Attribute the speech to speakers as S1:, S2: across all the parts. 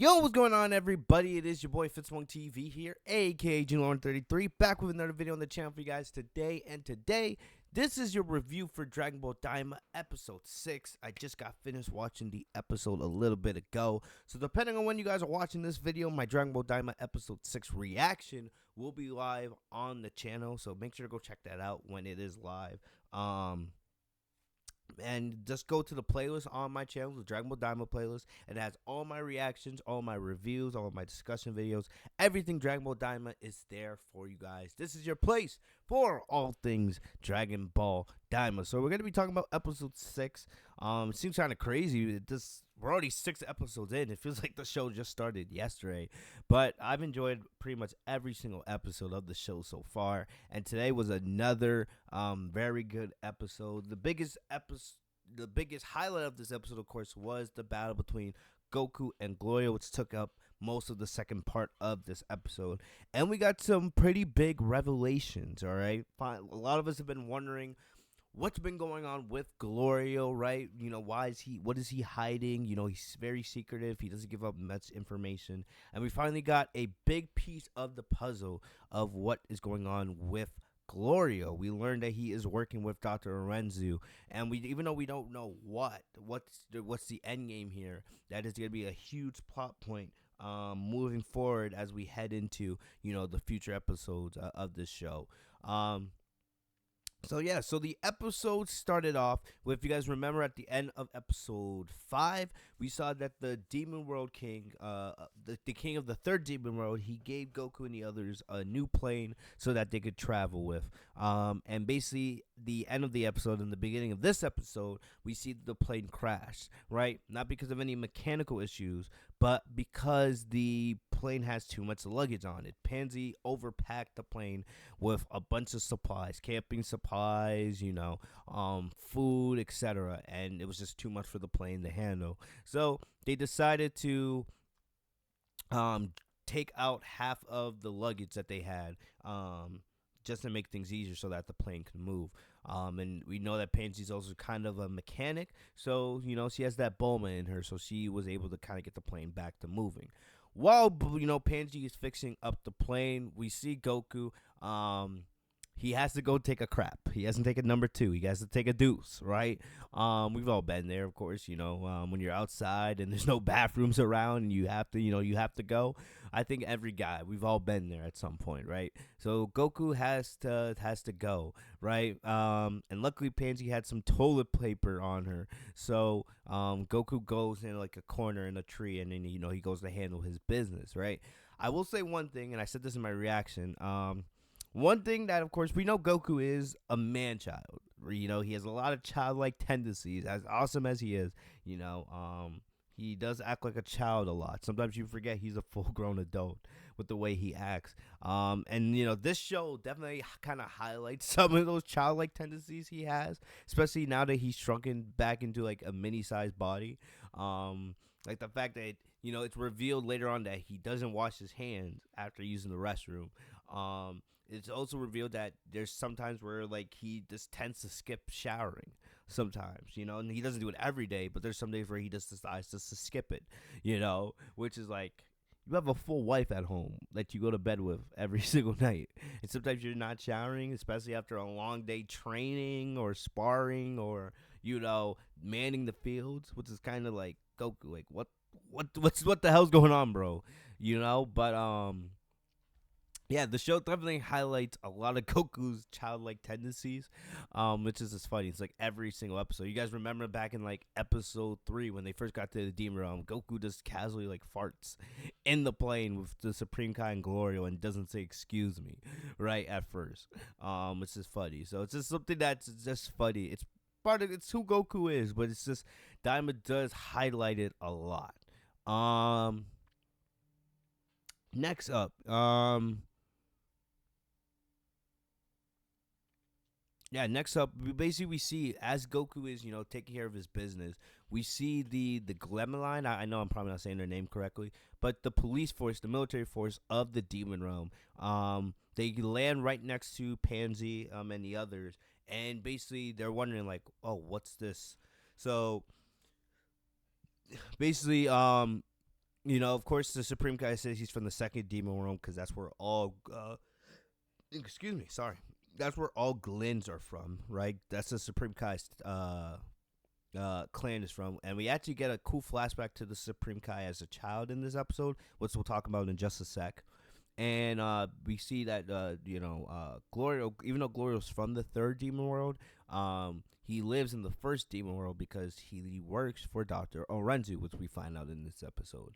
S1: Yo, what's going on, everybody? It is your boy Fitzmonk TV here, aka June33, back with another video on the channel for you guys today. And today, this is your review for Dragon Ball Daima episode 6. I just got finished watching the episode a little bit ago. So depending on when you guys are watching this video, my Dragon Ball Daima episode 6 reaction will be live on the channel. So make sure to go check that out when it is live. And just go to the playlist on my channel, the Dragon Ball Daima playlist. It has all my reactions, all my reviews, all my discussion videos. Everything Dragon Ball Daima is there for you guys. This is your place for all things Dragon Ball Daima. So we're going to be talking about episode 6. It seems kind of crazy. We're already 6 episodes in. It feels like the show just started yesterday. But I've enjoyed pretty much every single episode of the show so far. And today was another very good episode. The biggest highlight of this episode, of course, was the battle between Goku and Glorio, which took up most of the second part of this episode. And we got some pretty big revelations, all right? A lot of us have been wondering what's been going on with Glorio, right? You know, what is he hiding? You know, he's very secretive. He doesn't give up much information. And we finally got a big piece of the puzzle of what is going on with Glorio. We learned that he is working with Dr.Arinsu, and even though we don't know what's the end game here, that is going to be a huge plot point moving forward as we head into, you know, the future episodes of this show. So the episode started off with, if you guys remember, at the end of episode 5, we saw that the Demon World King, the king of the third Demon World, he gave Goku and the others a new plane so that they could travel with. And basically, the end of the episode and the beginning of this episode, we see the plane crash, right? Not because of any mechanical issues, but because the plane has too much luggage on it. Pansy overpacked the plane with a bunch of supplies, camping supplies, you know, food, etc., and it was just too much for the plane to handle. So they decided to take out half of the luggage that they had, just to make things easier so that the plane can move. And we know that Pansy's also kind of a mechanic, so, you know, she has that Bulma in her, so she was able to kind of get the plane back to moving. While, you know, Pansy is fixing up the plane, we see Goku. He has to go take a crap. He hasn't taken number 2. He has to take a deuce, right? We've all been there, of course, you know, when you're outside and there's no bathrooms around and you have to go. I think every guy, we've all been there at some point, right? So Goku has to go, right? And luckily Pansy had some toilet paper on her. So Goku goes in like a corner in a tree, and then, you know, he goes to handle his business, right? I will say one thing, and I said this in my reaction. One thing that, of course, we know Goku is a man-child. You know, he has a lot of childlike tendencies, as awesome as he is. You know, he does act like a child a lot. Sometimes you forget he's a full-grown adult with the way he acts. And, you know, this show definitely kind of highlights some of those childlike tendencies he has, especially now that he's shrunken back into, like, a mini-sized body. Like the fact that, you know, it's revealed later on that he doesn't wash his hands after using the restroom. It's also revealed that there's sometimes where, like, he just tends to skip showering sometimes, you know, and he doesn't do it every day, but there's some days where he just decides just to skip it, you know, which is like, you have a full wife at home that you go to bed with every single night, and sometimes you're not showering, especially after a long day training or sparring or, you know, manning the fields, which is kind of like, Goku, like, what the hell's going on, bro, you know? But yeah, the show definitely highlights a lot of Goku's childlike tendencies, which is just funny. It's like every single episode. You guys remember back in, like, episode 3 when they first got to the Demon Realm, Goku just casually, like, farts in the plane with the Supreme Kai and Glorio and doesn't say excuse me right at first. It's just funny. So it's just something that's just funny. It's who Goku is, but it's just Daima does highlight it a lot. Next up, we see, as Goku is, you know, taking care of his business, we see the Glemma line. I know I'm probably not saying their name correctly, but the police force, the military force of the Demon Realm, they land right next to Pansy and the others, and basically they're wondering, like, oh, what's this? So basically, Of course, the Supreme Kai says he's from the second demon world because that's where all excuse me, sorry. That's where all Glins are from, right? That's the Supreme Kai's clan is from, and we actually get a cool flashback to the Supreme Kai as a child in this episode, which we'll talk about in just a sec. And we see that Glorio, even though Glorio's from the third demon world, he lives in the first demon world because he works for Dr. Arinsu, which we find out in this episode.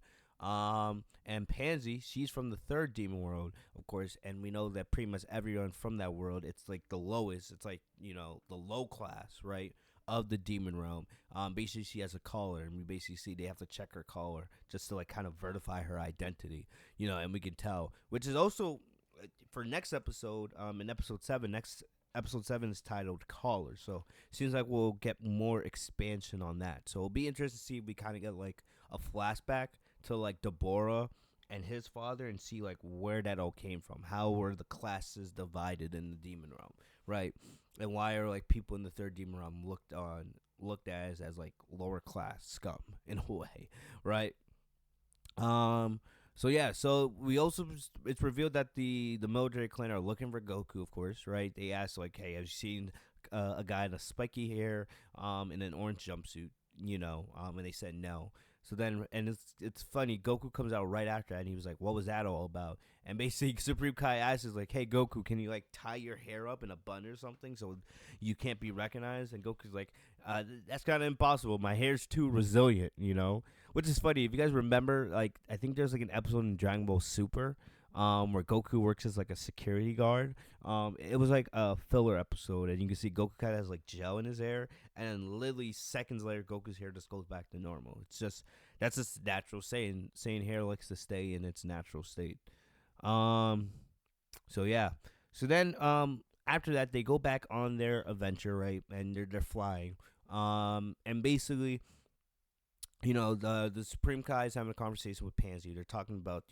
S1: And Pansy, she's from the third demon world, of course, and we know that pretty much everyone from that world, it's like the lowest, it's like, the low class, right, of the demon realm. Basically, she has a collar, and we basically see they have to check her collar just to like kind of verify her identity, and we can tell, which is also for next episode, in episode 7, next episode 7 is titled Collar, so seems like we'll get more expansion on that. So it'll be interesting to see if we kind of get like a flashback to like Deborah and his father and see like where that all came from. How were the classes divided in the demon realm, right? And why are like people in the third demon realm looked at as like lower class scum in a way, right? Um. So yeah. So we also it's revealed that the military clan are looking for Goku, of course, right? They asked like, "Hey, have you seen a guy in a spiky hair, in an orange jumpsuit?" And they said no. So then, and it's funny. Goku comes out right after that, and he was like, "What was that all about?" And basically, Supreme Kai asks, "Is like, hey Goku, can you like tie your hair up in a bun or something so you can't be recognized?" And Goku's like, "That's kind of impossible. My hair's too resilient." Which is funny. If you guys remember, like I think there's like an episode in Dragon Ball Super, where Goku works as like a security guard. It was like a filler episode, and you can see Goku kind of has like gel in his hair, and then literally seconds later, Goku's hair just goes back to normal. It's just that's just natural saying. Saying hair likes to stay in its natural state. Um, so yeah. So then after that they go back on their adventure, right? And they're flying. And basically, the Supreme Kai is having a conversation with Pansy. They're talking about,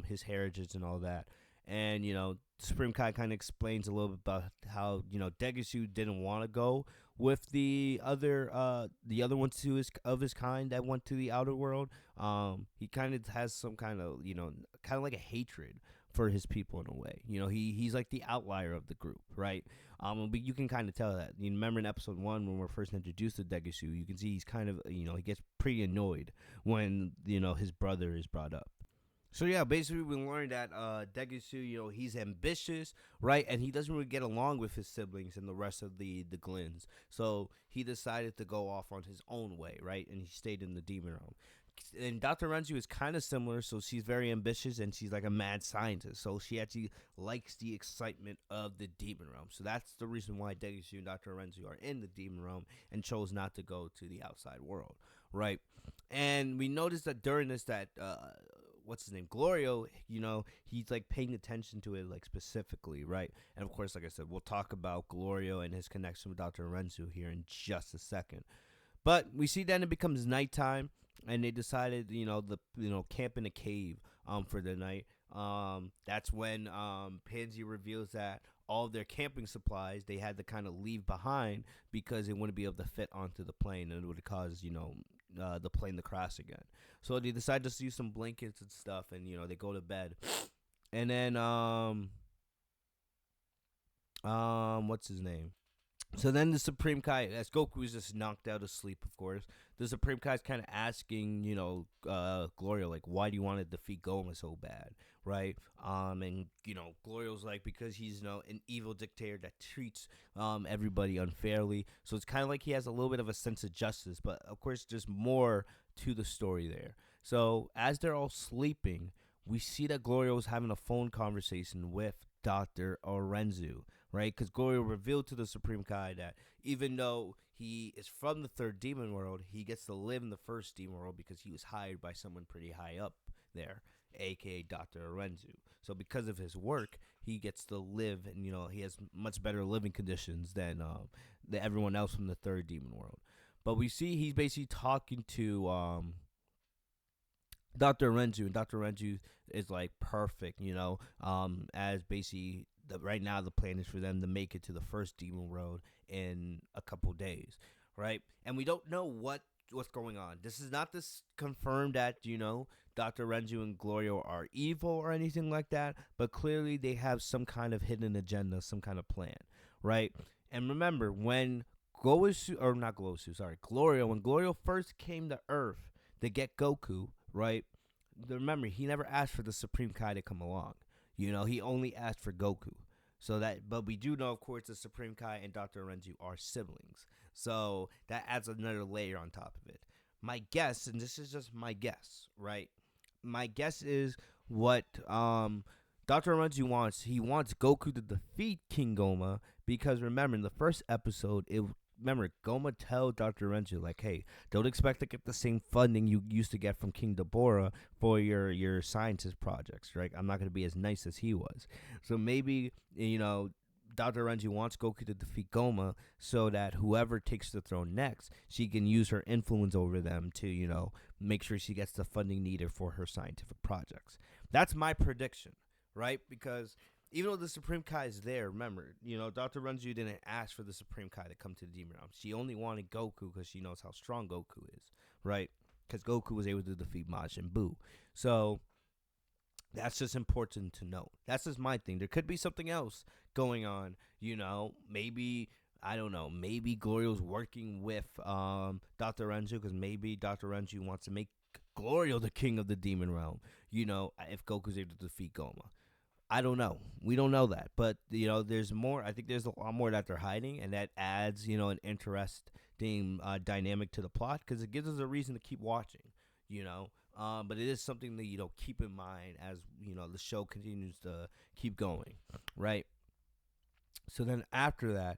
S1: his heritage and all that. And, Supreme Kai kind of explains a little bit about how, Degusu didn't want to go with the other ones of his kind that went to the outer world. He kind of has some kind of, kind of like a hatred for his people in a way. He's like the outlier of the group, right? But you can kind of tell that. You remember in episode 1 when we're first introduced to Degusu, you can see he's kind of, he gets pretty annoyed when, his brother is brought up. So yeah, basically we learned that Degusu, he's ambitious, right, and he doesn't really get along with his siblings and the rest of the Glins. So he decided to go off on his own way, right, and he stayed in the demon realm. And Dr. Renju is kind of similar, so she's very ambitious and she's like a mad scientist. So she actually likes the excitement of the demon realm. So that's the reason why Degusu and Dr. Renju are in the demon realm and chose not to go to the outside world, right? And we noticed that during this, that what's his name, Glorio, he's like paying attention to it like specifically, right? And of course, like I said, we'll talk about Glorio and his connection with Dr. Rensu here in just a second. But we see then it becomes nighttime, and they decided, camp in a cave for the night. That's when Pansy reveals that all of their camping supplies they had to kind of leave behind because they wouldn't be able to fit onto the plane, and it would cause the plane to crash again. So they decide to use some blankets and stuff, and they go to bed, and then what's his name? So then the Supreme Kai, as Goku is just knocked out of sleep, of course, the Supreme Kai is kind of asking, Glorio, like, why do you want to defeat Gomah so bad, right? And, Glorio's like, because he's, an evil dictator that treats everybody unfairly. So it's kind of like he has a little bit of a sense of justice, but of course, there's more to the story there. So as they're all sleeping, we see that Glorio is having a phone conversation with Dr. Arinsu, right? Because Glorio revealed to the Supreme Kai that even though he is from the third demon world, he gets to live in the first demon world because he was hired by someone pretty high up there, aka Dr. Arinsu. So because of his work, he gets to live, and he has much better living conditions than everyone else from the third demon world. But we see he's basically talking to Dr. Renju, and Dr. Renju is like perfect, as basically right now the plan is for them to make it to the first demon world in a couple days, right? And we don't know what what's going on. This is not this confirmed that Dr. Renju and Glorio are evil or anything like that, but clearly they have some kind of hidden agenda, some kind of plan, right? And remember when Gosu or not Gosu, sorry, Glorio, when Glorio first came to Earth to get Goku, right? Remember, he never asked for the Supreme Kai to come along. He only asked for Goku. But we do know, of course, the Supreme Kai and Dr. Renju are siblings. So that adds another layer on top of it. My guess, and this is just my guess, right? My guess is what Dr. Renju wants. He wants Goku to defeat King Gomah because remember, in the first episode, Goma tells Dr. Renju, like, hey, don't expect to get the same funding you used to get from King Deborah for your scientist projects, right? I'm not going to be as nice as he was. So maybe, Dr. Renji wants Goku to defeat Goma so that whoever takes the throne next, she can use her influence over them to, make sure she gets the funding needed for her scientific projects. That's my prediction, right? Because even though the Supreme Kai is there, remember, Dr. Renju didn't ask for the Supreme Kai to come to the Demon Realm. She only wanted Goku because she knows how strong Goku is, right? Because Goku was able to defeat Majin Buu. So that's just important to note. That's just my thing. There could be something else going on. Maybe I don't know. Maybe Glorio's working with Dr. Renju because maybe Dr. Renju wants to make Glorio the king of the Demon Realm. If Goku's able to defeat Goma. I don't know. We don't know that, but there's more. I think there's a lot more that they're hiding, and that adds an interesting dynamic to the plot because it gives us a reason to keep watching. But it is something that keep in mind as the show continues to keep going, right? So then after that,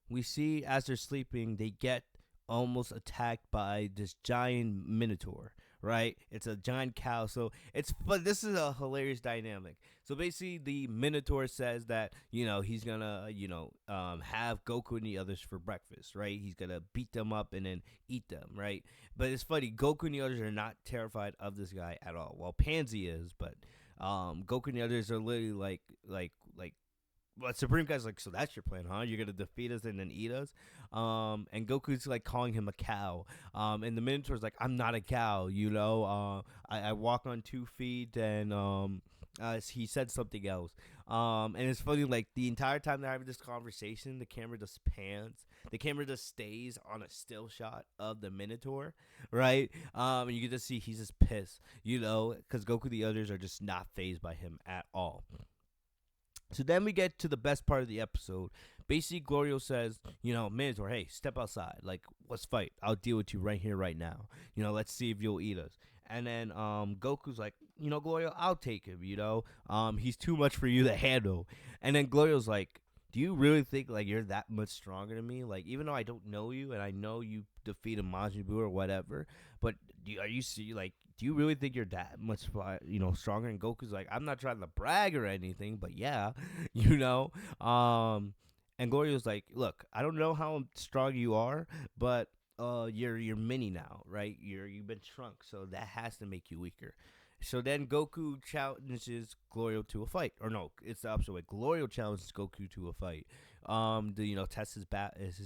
S1: we see as they're sleeping, they get almost attacked by this giant minotaur. Right, it's a giant cow. So but this is a hilarious dynamic. So basically, the Minotaur says that he's gonna have Goku and the others for breakfast. Right, he's gonna beat them up and then eat them. Right, but it's funny. Goku and the others are not terrified of this guy at all. Well, Pansy is, but Goku and the others are literally like. But Supreme Guy's like, so that's your plan, huh? You're gonna defeat us and then eat us, and Goku's like calling him a cow, and the Minotaur's like, I'm not a cow, I walk on 2 feet, and he said something else, and it's funny, like the entire time they're having this conversation, the camera just pans, the camera just stays on a still shot of the Minotaur, right? And you can just see he's just pissed, because Goku and the others are just not fazed by him at all. So then we get to the best part of the episode. Basically, Glorio says, Minotaur, hey, step outside. Like, let's fight. I'll deal with you right here, right now. Let's see if you'll eat us. And then Goku's like, Glorio, I'll take him, he's too much for you to handle. And then Glorio's like, do you really think, like, you're that much stronger than me? Like, even though I don't know you and I know you defeated Majin Buu or whatever, but do you really think you're that much, stronger? And Goku's like, I'm not trying to brag or anything, but yeah, And Glorio's like, look, I don't know how strong you are, but you're mini now, right? You've been shrunk, so that has to make you weaker. So then Goku challenges Glorio to a fight, or no, it's the opposite way. Glorio challenges Goku to a fight, to test his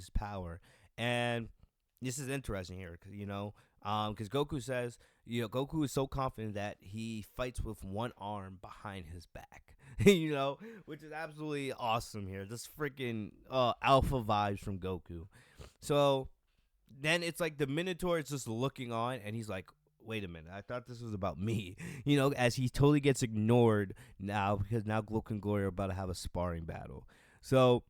S1: power, and this is interesting here, because Goku says, Goku is so confident that he fights with one arm behind his back, which is absolutely awesome here. Just freaking alpha vibes from Goku. So then it's like the Minotaur is just looking on, and he's like, wait a minute, I thought this was about me, as he totally gets ignored now because now Goku and Glorio are about to have a sparring battle. So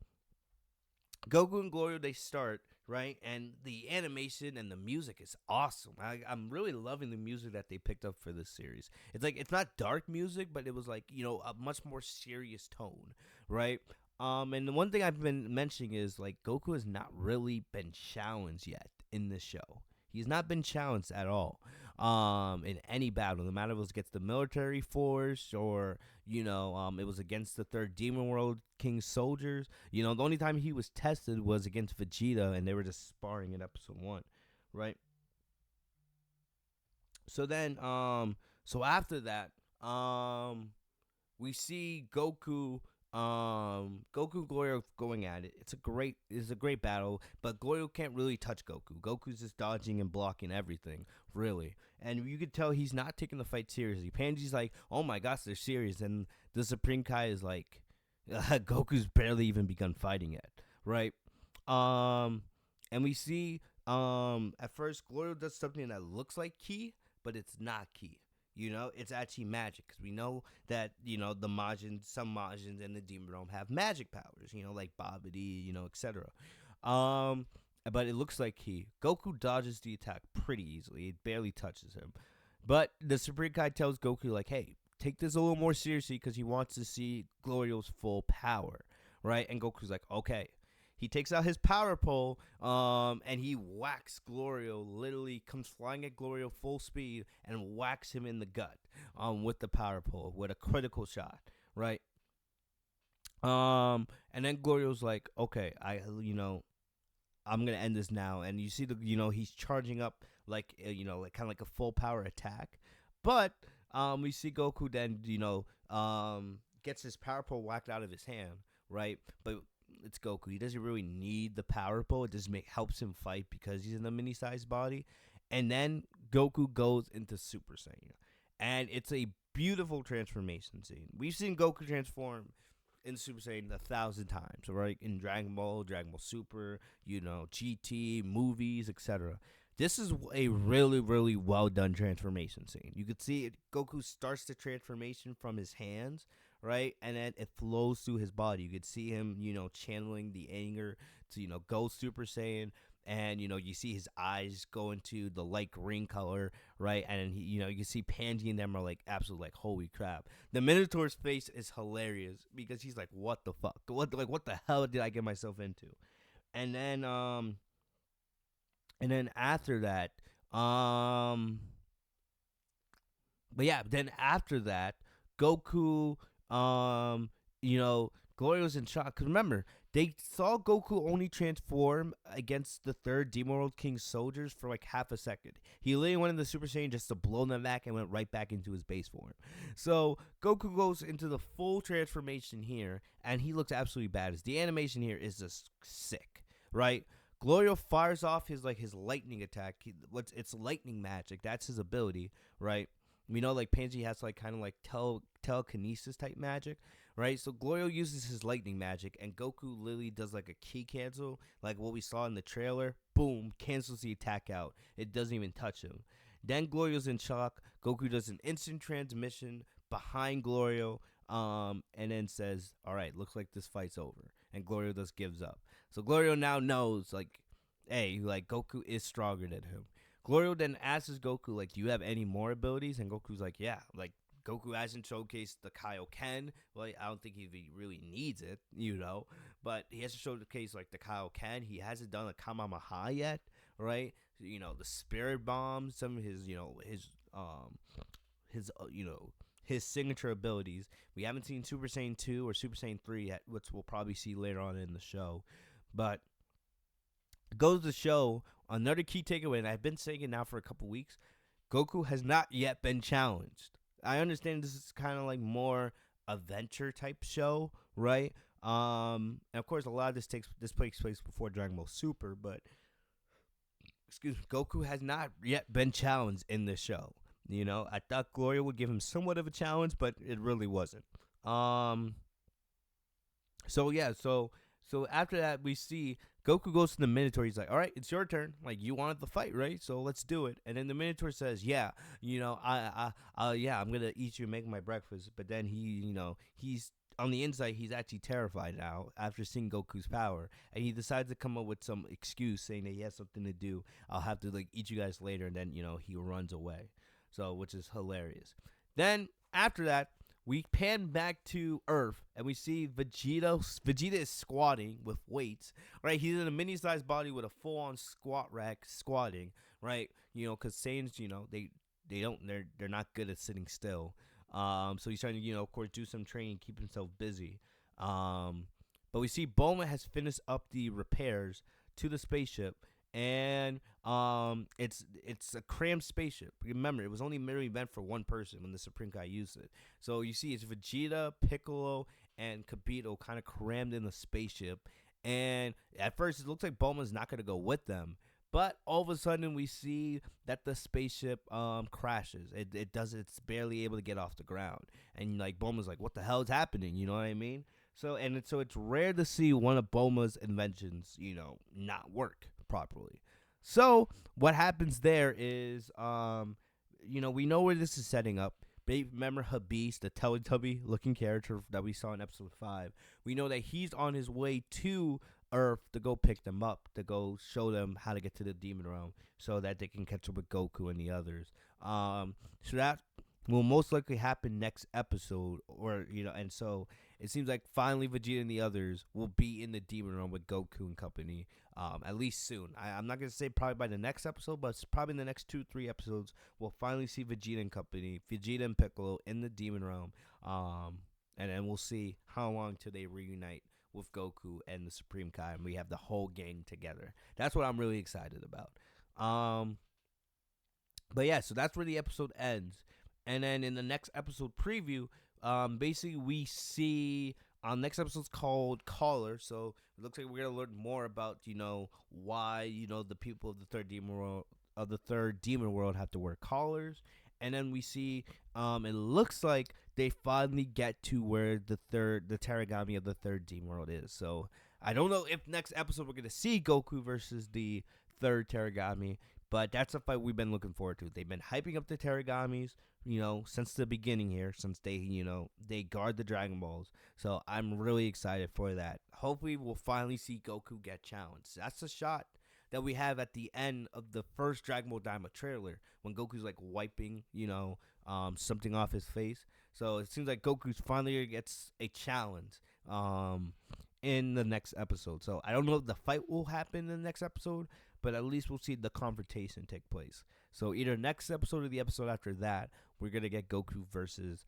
S1: Goku and Glorio, they start, right? And the animation and the music is awesome. I'm really loving the music that they picked up for this series. It's like, it's not dark music, but it was like, a much more serious tone, right? And the one thing I've been mentioning is like Goku has not really been challenged yet in this show. He's not been challenged at all in any battle, no matter if it was against the military force or, it was against the third Demon World King soldiers. The only time he was tested was against Vegeta, and they were just sparring in episode 1, right? So then, so after that, we see Goku Goku Glorio going at it. It's a great battle, but Glorio can't really touch Goku. Goku's just dodging and blocking everything, really. And you could tell he's not taking the fight seriously. Panji's like, "Oh my gosh, they're serious." And the Supreme Kai is like, Goku's barely even begun fighting yet, right? Um and we see at first Glorio does something that looks like ki, but it's not ki. It's actually magic because we know that the Majin, some Majins in the Demon Realm have magic powers. Like Babidi, etc. Um, but it looks like Goku dodges the attack pretty easily. It barely touches him. But the Supreme Kai tells Goku like, "Hey, take this a little more seriously," because he wants to see Glorio's full power, right? And Goku's like, "Okay." He takes out his power pole, and he whacks Glorio. Literally comes flying at Glorio full speed and whacks him in the gut, with the power pole with a critical shot, right? And then Glorio's like, "Okay, I'm gonna end this now." And you see he's charging up like like kind of like a full power attack, but we see Goku then gets his power pole whacked out of his hand, right? But it's Goku. He doesn't really need the power pole. It just helps him fight because he's in a mini sized body. And then Goku goes into Super Saiyan, and it's a beautiful transformation scene. We've seen Goku transform in Super Saiyan 1,000 times, right? In Dragon Ball Super, GT, movies, etc. This is a really, really well done transformation scene. You could see it. Goku starts the transformation from his hands, right? And then it flows through his body. You could see him, channeling the anger to, go Super Saiyan. And, you see his eyes go into the light green color, right? And then you can see Panji and them are like absolutely like, holy crap. The Minotaur's face is hilarious because he's like, what the fuck? What the hell did I get myself into? And then after that, um but yeah, then after that, Goku, Glorio's in shock. Cause remember, they saw Goku only transform against the third Demon World King's soldiers for like half a second. He literally went into Super Saiyan just to blow them back and went right back into his base form. So Goku goes into the full transformation here, and he looks absolutely badass. The animation here is just sick, right? Glorio fires off his lightning attack. It's lightning magic. That's his ability, right? We know like Panji has like kind of like telekinesis type magic, right? So Glorio uses his lightning magic, and Goku literally does like a key cancel, like what we saw in the trailer. Boom, cancels the attack out. It doesn't even touch him. Then Glorio's in shock. Goku does an instant transmission behind Glorio, and then says, "All right, looks like this fight's over." And Glorio just gives up. So Glorio now knows like, hey, like Goku is stronger than him. Glorio then asks Goku, like, "Do you have any more abilities?" And Goku's like, "Yeah." Like, Goku hasn't showcased the Kaioken. Well, I don't think he really needs it, But he hasn't showcased, like, the Kaioken. He hasn't done a Kamehameha yet, right? The Spirit Bomb, some of his signature abilities. We haven't seen Super Saiyan 2 or Super Saiyan 3 yet, which we'll probably see later on in the show. But goes to show another key takeaway, and I've been saying it now for a couple weeks. Goku has not yet been challenged. I understand this is kind of like more adventure type show, right? And of course, a lot of this takes place before Dragon Ball Super, but excuse me, Goku has not yet been challenged in this show. I thought Gloria would give him somewhat of a challenge, but it really wasn't. Um, so yeah, so after that, we see Goku goes to the Minotaur. He's like, "All right, it's your turn. Like, you wanted the fight, right? So let's do it." And then the Minotaur says, "Yeah, yeah, I'm gonna eat you and make my breakfast." But then he's on the inside. He's actually terrified now after seeing Goku's power, and he decides to come up with some excuse saying that he has something to do. I'll have to like eat you guys later, and then he runs away. So, which is hilarious. Then after that, we pan back to Earth and we see Vegeta. Vegeta is squatting with weights, right? He's in a mini-sized body with a full-on squat rack, squatting, right? Because Saiyans, they're not good at sitting still. So he's trying to, of course, do some training, keep himself busy. But we see Bulma has finished up the repairs to the spaceship, and it's a crammed spaceship. Remember, it was only merely meant for one person when the Supreme Kai used it. So you see, it's Vegeta, Piccolo, and Kibito kind of crammed in the spaceship. And at first, it looks like Bulma's not gonna go with them. But all of a sudden, we see that the spaceship crashes. It does. It's barely able to get off the ground. And like Bulma's like, "What the hell is happening?" You know what I mean? So it's rare to see one of Bulma's inventions, not work properly. So what happens there is, we know where this is setting up. Remember Habis, the Teletubby looking character that we saw in episode 5. We know that he's on his way to Earth to go pick them up, to go show them how to get to the Demon Realm so that they can catch up with Goku and the others. So that will most likely happen next episode, and so it seems like finally Vegeta and the others will be in the Demon Realm with Goku and company, at least soon. I'm not going to say probably by the next episode, but it's probably in the next 2-3 episodes, we'll finally see Vegeta and company, Vegeta and Piccolo in the Demon Realm, and then we'll see how long till they reunite with Goku and the Supreme Kai, and we have the whole gang together. That's what I'm really excited about. But yeah, so that's where the episode ends. And then in the next episode preview, basically we see next episode's called Caller. So it looks like we're gonna learn more about why the people of the third demon world have to wear collars. And then we see it looks like they finally get to where the Terigami of the third demon world is. So I don't know if next episode we're gonna see Goku versus the third Terigami, but that's a fight we've been looking forward to. They've been hyping up the Terigamis, since the beginning here, since they guard the Dragon Balls. So I'm really excited for that. Hopefully we'll finally see Goku get challenged. That's a shot that we have at the end of the first Dragon Ball Daima trailer when Goku's like wiping, something off his face. So it seems like Goku's finally gets a challenge in the next episode. So I don't know if the fight will happen in the next episode, but at least we'll see the confrontation take place. So either next episode or the episode after that, we're going to get Goku versus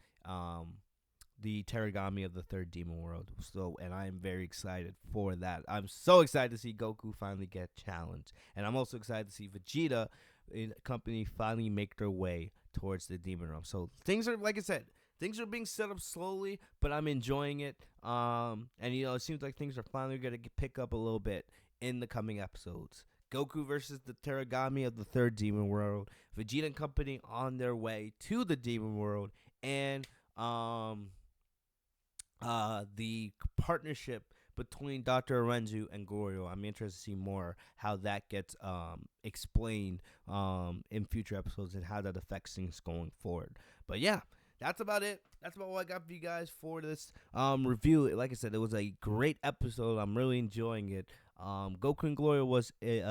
S1: the Terigami of the third demon world. So, and I am very excited for that. I'm so excited to see Goku finally get challenged. And I'm also excited to see Vegeta and company finally make their way towards the demon realm. So things are, like I said, things are being set up slowly, but I'm enjoying it. And it seems like things are finally going to pick up a little bit in the coming episodes. Goku versus the Terigami of the third demon world. Vegeta and company on their way to the demon world, and the partnership between Dr. Arinsu and Glorio. I'm interested to see more how that gets explained in future episodes and how that affects things going forward. But yeah, that's about it. That's about what I got for you guys for this review. Like I said, it was a great episode. I'm really enjoying it. Goku and Gloria was it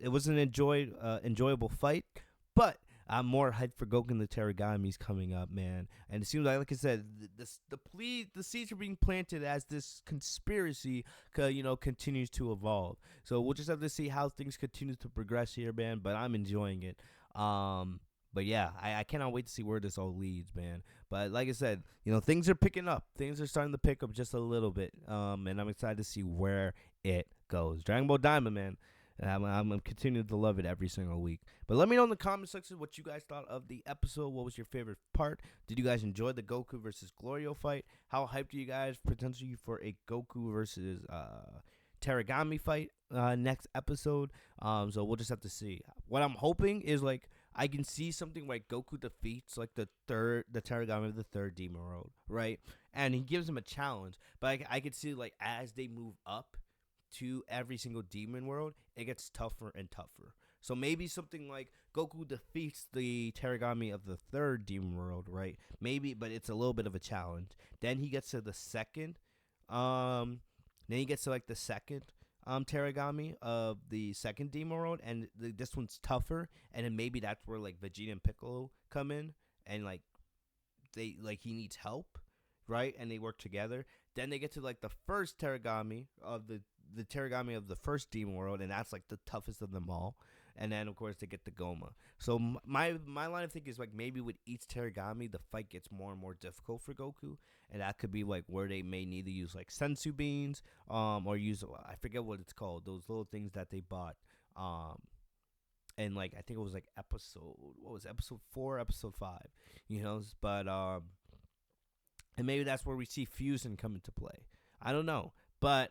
S1: was an enjoyable fight, but I'm more hyped for Goku and the Terigami's coming up, man. And it seems like I said, the seeds are being planted as this conspiracy, continues to evolve. So we'll just have to see how things continue to progress here, man. But I'm enjoying it. But yeah, I cannot wait to see where this all leads, man. But like I said, things are picking up. Things are starting to pick up just a little bit. And I'm excited to see where it goes. Dragon Ball Daima, man. I'm continuing to love it every single week. But let me know in the comment section what you guys thought of the episode. What was your favorite part? Did you guys enjoy the Goku versus Glorio fight? How hyped are you guys potentially for a Goku versus Terigami fight next episode? So we'll just have to see. What I'm hoping is I can see something like Goku defeats the Terigami of the third demon world, right? And he gives him a challenge. But I could see as they move up to every single demon world, it gets tougher and tougher. So maybe something like Goku defeats the Terigami of the third demon world, right? Maybe, but it's a little bit of a challenge. Then he gets to the second, then he gets to the second Terigami of the second demon world, and this one's tougher. And then maybe that's where Vegeta and Piccolo come in, and he needs help, right? And they work together. Then they get to the first Terigami of the Terigami of the first demon world, and that's the toughest of them all. And then of course they get the Gomah. So my line of thinking is maybe with each Terigami the fight gets more and more difficult for Goku, and that could be where they may need to use sensu beans, or use, I forget what it's called, those little things that they bought, and I think it was episode 4, episode 5, but and maybe that's where we see fusion come into play. I don't know, but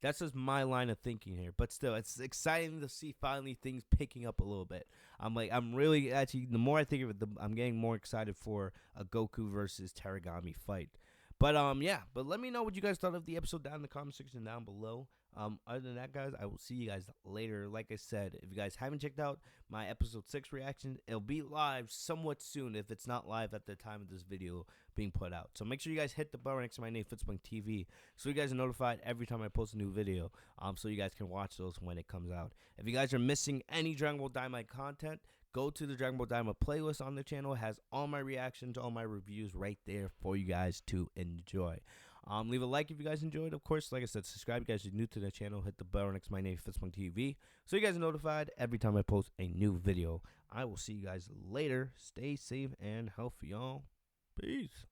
S1: that's just my line of thinking here. But still, it's exciting to see finally things picking up a little bit. I'm really actually. The more I think of it, I'm getting more excited for a Goku versus Teragami fight. But yeah. But let me know what you guys thought of the episode down in the comment section down below. Other than that, guys, I will see you guys later. Like I said, if you guys haven't checked out my episode 6 reaction, it'll be live somewhat soon if it's not live at the time of this video being put out. So make sure you guys hit the bell next to my name, Fitzmonk TV, so you guys are notified every time I post a new video, so you guys can watch those when it comes out. If you guys are missing any Dragon Ball Daima content, go to the Dragon Ball Daima playlist on the channel. It has all my reactions, all my reviews right there for you guys to enjoy. Leave a like if you guys enjoyed. Of course, like I said, subscribe if you guys are new to the channel. Hit the bell next to my name, Fitzmonk TV, so you guys are notified every time I post a new video. I will see you guys later. Stay safe and healthy, y'all. Peace.